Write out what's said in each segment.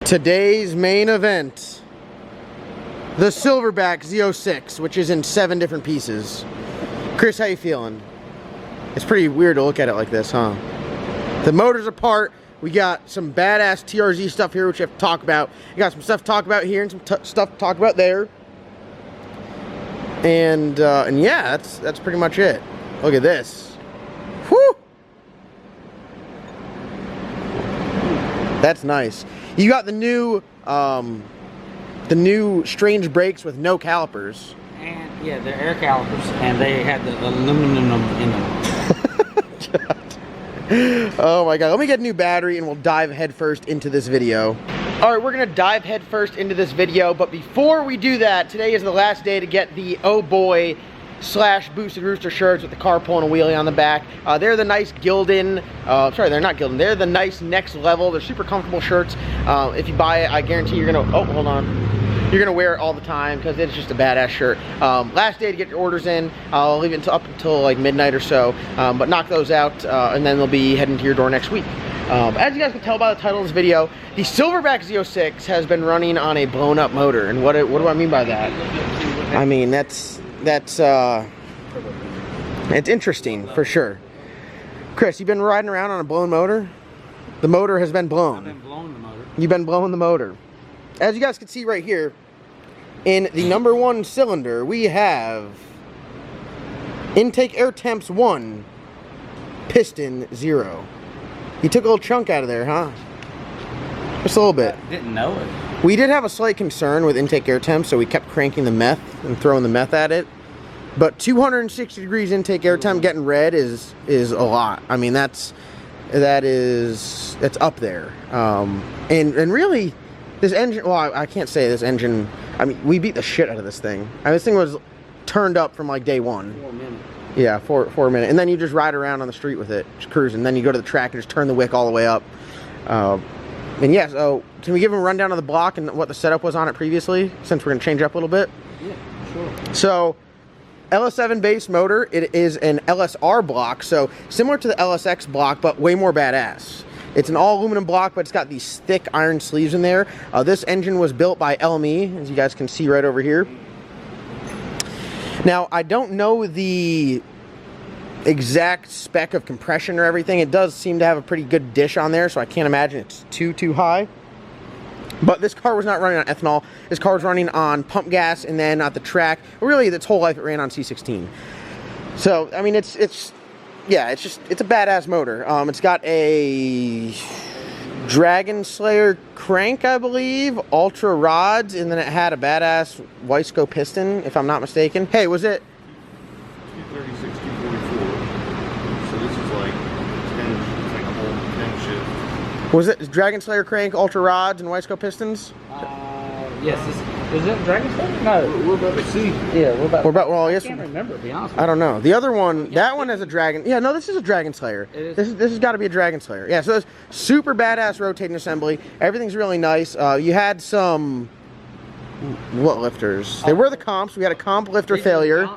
Today's main event, the Silverback ZO6, which is in 7 different pieces. Chris, how you feeling? It's pretty weird to look at it like this, huh? The motor's apart. We got some badass TRZ stuff here, which we have to talk about. We got some stuff to talk about here and some stuff to talk about there. And yeah, that's pretty much it. Look at this. Whew! That's nice. You got the new strange brakes with no calipers. And yeah, they're air calipers, and they had the aluminum in them. Oh my god, let me get a new battery and we'll dive headfirst into this video. Alright, we're gonna dive headfirst into this video, but before we do that, today is the last day to get the Oh Boy / Boosted Rooster shirts with the car pulling a wheelie on the back. They're the nice Gildan, sorry, they're not Gildan, they're the nice Next Level. They're super comfortable shirts. If you buy it, I guarantee you're gonna, oh, hold on. You're gonna wear it all the time because it's just a badass shirt. Last day to get your orders in. I'll leave it up until like midnight or so, but knock those out, and then they'll be heading to your door next week. As you guys can tell by the title of this video, the Silverback ZO6 has been running on a blown up motor. And what do I mean by that? I mean, it's interesting for sure. Chris, you've been riding around on a blown motor? The motor has been blown. I've been blowing the motor. You've been blowing the motor. As you guys can see right here, in the #1 cylinder, we have intake air temps 1, piston 0. You took a little chunk out of there, huh? Just a little bit. I didn't know it. We did have a slight concern with intake air temps, so we kept cranking the meth and throwing the meth at it. But 260 degrees intake air temp getting red is a lot. I mean, that's up there. And really, this engine, well, I can't say this engine, I mean, we beat the shit out of this thing. I mean, this thing was turned up from like day one. 4 minutes. Yeah, 4 minutes. And then you just ride around on the street with it, just cruising. Then you go to the track and just turn the wick all the way up. And yeah, so can we give them a rundown of the block and what the setup was on it previously, since we're going to change up a little bit? Yeah, sure. So, LS7 base motor, it is an LSR block, so similar to the LSX block, but way more badass. It's an all aluminum block, but it's got these thick iron sleeves in there. This engine was built by LME, as you guys can see right over here. Now, I don't know the exact spec of compression or everything. It does seem to have a pretty good dish on there, so I can't imagine it's too high. But this car was not running on ethanol. This car was running on pump gas, and then at the track, really its whole life it ran on C16. So, I mean, it's a badass motor. It's got a Dragon Slayer crank, I believe, ultra rods, and then it had a badass Wiseco piston, if I'm not mistaken. Hey, was it 236, 244? So this is like 10, it's like a whole 10 shift. Was it Dragon Slayer crank, ultra rods, and Wiseco pistons? Yes. Is it Dragon Slayer? No. We're about to see. Yeah, well, I can't remember, to be honest with you. I don't know. The other one, that one has a Dragon. Yeah, no, this is a Dragon Slayer. It is. This has got to be a Dragon Slayer. Yeah, so it's super badass rotating assembly. Everything's really nice. You had some, what lifters? They were the comps. We had a comp lifter failure.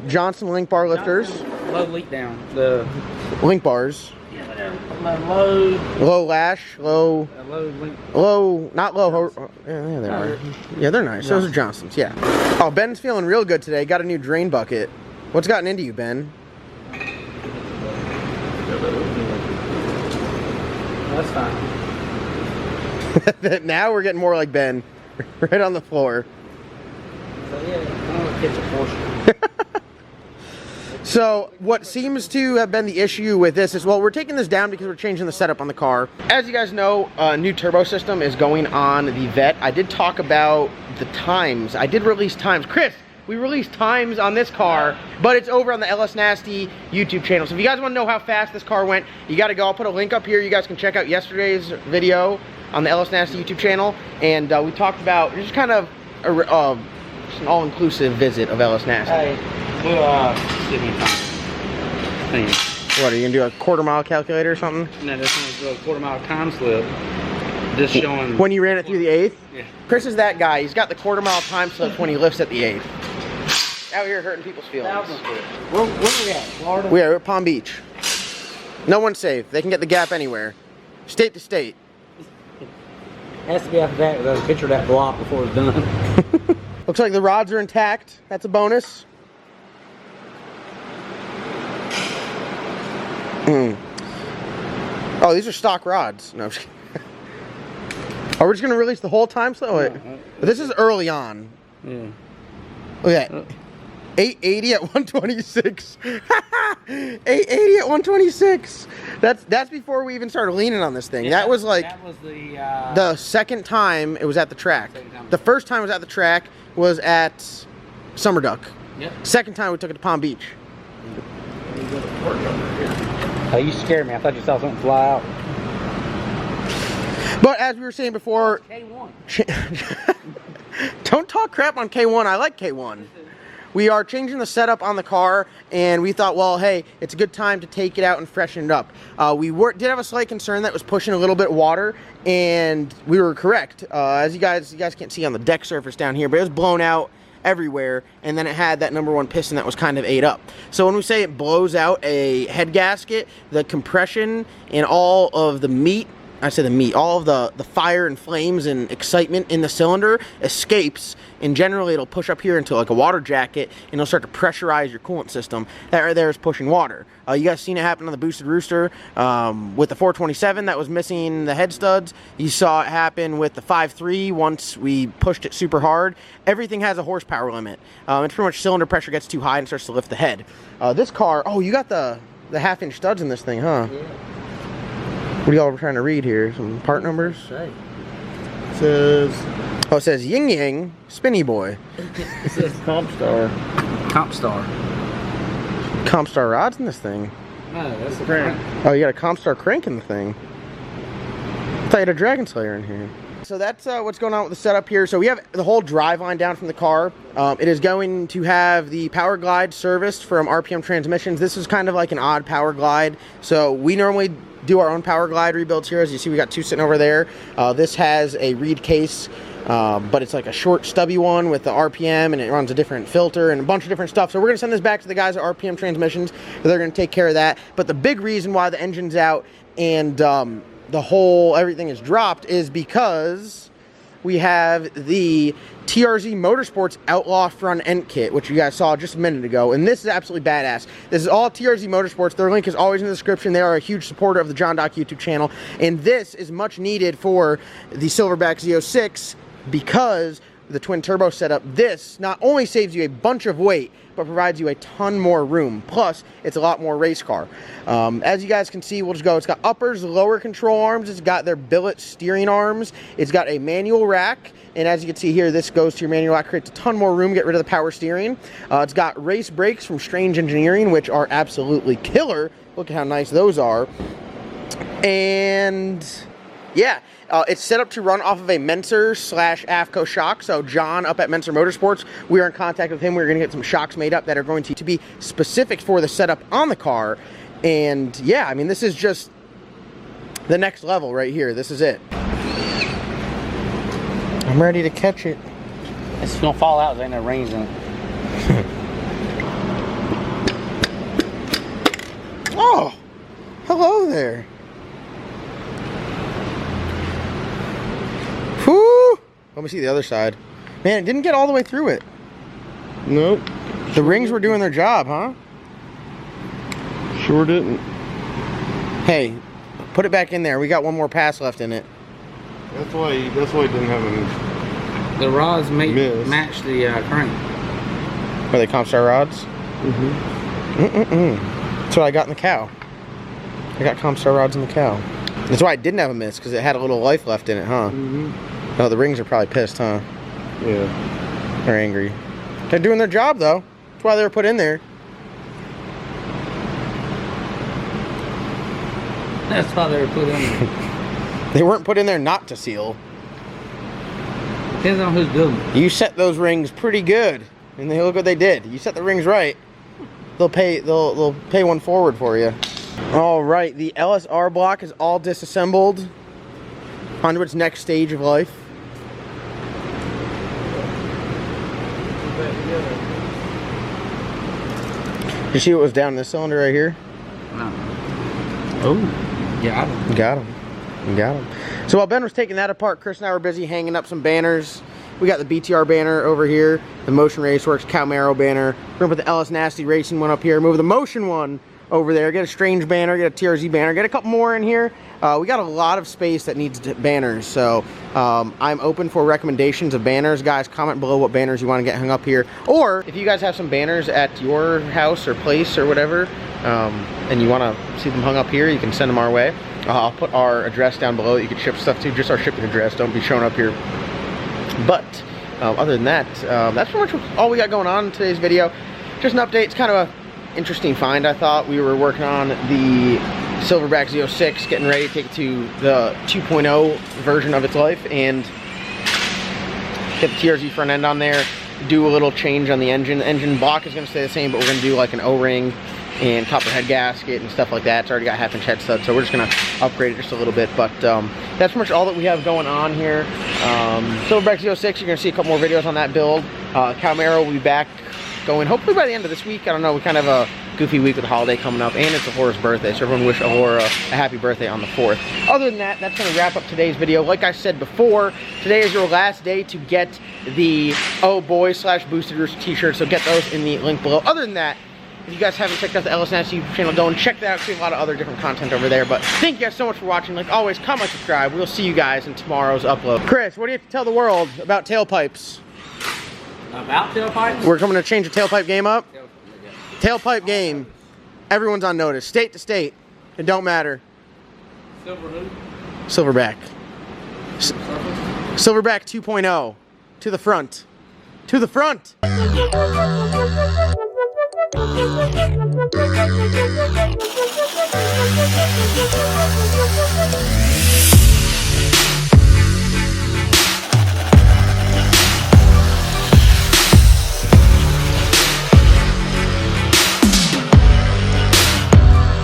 Johnson link bar lifters. Low leak down. The link bars. yeah, whatever. Low lash. Low, Link. not low. Yeah, they are. Yeah, they're nice. Those are Johnsons. Yeah. Oh, Ben's feeling real good today. Got a new drain bucket. What's gotten into you, Ben? That's fine. Now we're getting more like Ben. Right on the floor. So yeah, I don't get your portion. So what seems to have been the issue with this is, well, we're taking this down because we're changing the setup on the car. As you guys know, a new turbo system is going on the Vet. I did talk about the times. I did release times. Chris, we released times on this car, but it's over on the LS Nasty YouTube channel. So if you guys want to know how fast this car went, you got to go. I'll put a link up here. You guys can check out yesterday's video on the LS Nasty YouTube channel. And we talked about just kind of just an all-inclusive visit of LS Nasty. Hey, we'll give me time. What, are you going to do a quarter-mile calculator or something? No, this one's a quarter-mile time slip. Just showing... When you ran it through the 8th? Yeah. Chris is that guy. He's got the quarter-mile time slip when he lifts at the 8th. Out here hurting people's feelings. Where are we at? Florida? We're at Palm Beach. No one's safe. They can get the Gap anywhere. State to state. Has to be after that. There's a picture of that block before it's done. Looks like the rods are intact. That's a bonus. Oh, these are stock rods. No, I'm just kidding. Oh, we're just gonna release the whole time slip? Wait. This is early on. Yeah. Look at that. 880 at 126. 880 at 126. That's before we even started leaning on this thing. Yeah, that was like that was the second time it was at the track. The first time it was at the track was at Summer Duck. Yep. Second time we took it to Palm Beach. Oh, you scared me. I thought you saw something fly out. But as we were saying before, K1. don't talk crap on K1. I like K1. We are changing the setup on the car, and we thought, well, hey, it's a good time to take it out and freshen it up. We did have a slight concern that it was pushing a little bit of water, and we were correct. As you guys can't see on the deck surface down here, but it was blown out everywhere, and then it had that #1 piston that was kind of ate up. So when we say it blows out a head gasket, the compression and all of the meat, I say the meat, all of the fire and flames and excitement in the cylinder escapes, and generally it'll push up here into like a water jacket, and it'll start to pressurize your coolant system. That right there is pushing water. You guys seen it happen on the boosted Rooster with the 427 that was missing the head studs. You saw it happen with the 5.3 once we pushed it super hard. Everything has a horsepower limit. It's pretty much cylinder pressure gets too high and starts to lift the head. This car, oh, you got the half-inch studs in this thing, huh? Yeah. What are y'all trying to read here? Some part numbers? It says... Oh, it says Ying Yang Spinny Boy. It says Compstar. Compstar. Compstar rods in this thing. No, that's a crank. Oh, you got a Compstar crank in the thing. I thought you had a Dragon Slayer in here. So that's what's going on with the setup here. So we have the whole drive line down from the car. It is going to have the Power Glide serviced from RPM Transmissions. This is kind of like an odd Power Glide. So we normally do our own Power Glide rebuilds here. As you see, we got two sitting over there. This has a reed case, but it's like a short stubby one with the RPM, and it runs a different filter and a bunch of different stuff. So we're gonna send this back to the guys at RPM Transmissions. They're gonna take care of that. But the big reason why the engine's out and everything is dropped is because we have the TRZ Motorsports Outlaw front end kit, which you guys saw just a minute ago, and this is absolutely badass. This is all TRZ Motorsports. Their link is always in the description. They are a huge supporter of the John Doc YouTube channel, and this is much needed for the Silverback ZO6 because the twin turbo setup. This not only saves you a bunch of weight, but provides you a ton more room. Plus, it's a lot more race car. As you guys can see, we'll just go. It's got uppers, lower control arms. It's got their billet steering arms. It's got a manual rack. And as you can see here, this goes to your manual rack, creates a ton more room, get rid of the power steering. It's got race brakes from Strange Engineering, which are absolutely killer. Look at how nice those are. And yeah, it's set up to run off of a Menser/AFCO shock. So John up at Menser Motorsports, we are in contact with him. We're going to get some shocks made up that are going to be specific for the setup on the car. And yeah, I mean, this is just the next level right here. This is it. I'm ready to catch it. It's gonna fall out. There ain't no rings in it. Oh, hello there. Whoo! Let me see the other side. Man, it didn't get all the way through it. Nope. The rings were doing their job, huh? Sure didn't. Hey, put it back in there. We got one more pass left in it. That's why it didn't have a... The rods match the crank. Are they Compstar rods? Mm-hmm. That's what I got in the cow. I got Compstar rods in the cow. That's why it didn't have a miss, because it had a little life left in it, huh? Mm-hmm. Oh, the rings are probably pissed, huh? Yeah. They're angry. They're doing their job, though. That's why they were put in there. That's why they were put in there. They weren't put in there not to seal. Depends on who's building. You set those rings pretty good, and they look what they did. You set the rings right. They'll pay one forward for you. All right, the LSR block is all disassembled onto its next stage of life. You see what was down in the cylinder right here? No. Oh, got him. Got him. You got him. So while Ben was taking that apart, Chris and I were busy hanging up some banners. We got the BTR banner over here, the Motion Raceworks Cowmaro banner. We're gonna put the Ellis Nasty Racing one up here, move the Motion one over there, get a Strange banner, get a TRZ banner, get a couple more in here. We got a lot of space that needs banners, so I'm open for recommendations of banners. Guys, comment below what banners you want to get hung up here. Or if you guys have some banners at your house or place or whatever, and you want to see them hung up here, you can send them our way. I'll put our address down below that you can ship stuff to, just our shipping address. Don't be showing up here. But other than that, that's pretty much all we got going on in today's video. Just an update. It's kind of an interesting find, I thought. We were working on the Silverback ZO6, getting ready to take it to the 2.0 version of its life and get the TRZ front end on there, do a little change on the engine. The engine block is going to stay the same, but we're going to do like an O-ring and copper head gasket and stuff like that. It's already got half-inch head stud, so we're just going to upgrade it just a little bit. But that's pretty much all that we have going on here. Silverback ZO6, you're going to see a couple more videos on that build. Cowmaro will be back going hopefully by the end of this week. I don't know, we kind of have a goofy week with the holiday coming up, and it's Ahora's birthday, so everyone wish Ahora a happy birthday on the 4th. Other than that, that's going to wrap up today's video. Like I said before, today is your last day to get the Oh Boy / Boosted Rooster t-shirts, so get those in the link below. Other than that, if you guys haven't checked out the Ellis Nasty YouTube channel, go and check that out. We have a lot of other different content over there. But thank you guys so much for watching. Like always, comment, subscribe. We'll see you guys in tomorrow's upload. Chris, what do you have to tell the world about tailpipes? About tailpipes? We're coming to change the tailpipe game up. Tailpipe game. Everyone's on notice. State to state. It don't matter. Silver who? Silverback. Silverback 2.0. To the front. To the front!